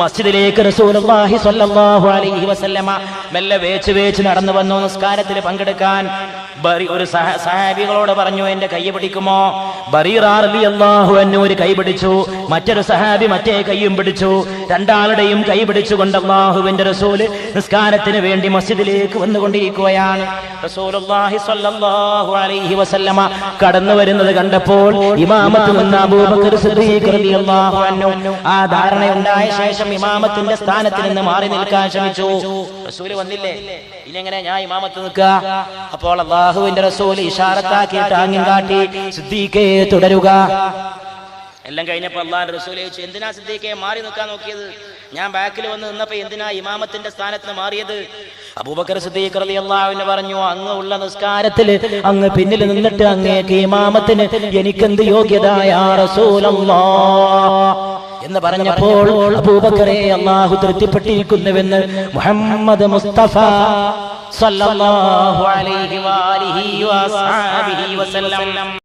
മസ്ജിദിലേക്ക് റസൂലുള്ളാഹി സ്വല്ലല്ലാഹു അലൈഹി വസല്ലമ മെല്ലെ വേച്ച് നടന്നു വന്നു നിസ്കാരത്തിൽ പങ്കെടുക്കാൻ. ഒരു സഹാബികളോട് പറഞ്ഞു, എന്റെ കൈ പിടിക്കുമോ? ബറീറ റളിയല്ലാഹു അൻഹു ഒരു കൈ പിടിച്ചു, മറ്റൊരു സഹാബി മറ്റേ കൈയും പിടിച്ചു. രണ്ടാളുടെയും കൈ പിടിച്ചുകൊണ്ട് അല്ലാഹുവിന്റെ റസൂൽ നിസ്കാരത്തിന് വേണ്ടി മസ്ജിദിലേക്ക് വന്നുകൊണ്ടിരിക്കുകയാണ്. റസൂലുള്ളാഹി സ്വല്ലല്ലാഹു അലൈഹി വസല്ലമ കടന്നു വരുന്നത് കണ്ടപ്പോൾ ഇമാമത്ത് നിന്ന അബൂബക്കർ സിദ്ദീഖ് റളിയല്ലാഹു അൻഹു ആ ധാരണയുണ്ടായ ശേഷം ഇമാമത്തിന്റെ സ്ഥാനത്ത് നിന്ന് മാറി നിൽക്കാൻ ശ്രമിച്ചു. റസൂൽ വന്നില്ലേ, ഇനി എങ്ങനെ ഞാൻ ഇമാമത്ത് നിൽക്കുക? അപ്പോൾ അല്ലാഹുവിന്റെ റസൂൽ ഇശാറത്താക്കിയിട്ട് ആംഗ്യം കാട്ടി, സിദ്ദീഖേ തുടരുക. എല്ലാം കഴിഞ്ഞപ്പോൾ അല്ലാഹുവിന്റെ റസൂൽ ചോദിച്ചു, എന്തിനാ സിദ്ദീഖേ മാറി നിൽക്കാൻ നോക്കിയത്? ഞാൻ ബാക്കിൽ വന്ന് നിന്നപ്പോ എന്തിനാ ഇമാമത്തിന്റെ സ്ഥാനത്ത് മാറിയത്? അബൂബക്കർ സിദ്ദീഖ് റളിയല്ലാഹു അൻഹു പറഞ്ഞു, അങ്ങ് ഉള്ള നിസ്കാരത്തിൽ അങ്ങ് പിന്നിൽ നിന്നിട്ട് അങ്ങേക്ക് ഇമാമത്തിന് എനിക്കെന്ത് യോഗ്യത യാ റസൂലല്ലാഹ് എന്ന് പറഞ്ഞപ്പോൾ അബൂബക്കറെ അല്ലാഹു തൃപ്തിപ്പെട്ടിരിക്കുന്നുവെന്ന് മുഹമ്മദ് മുസ്തഫ സല്ലല്ലാഹു അലൈഹി വസല്ലം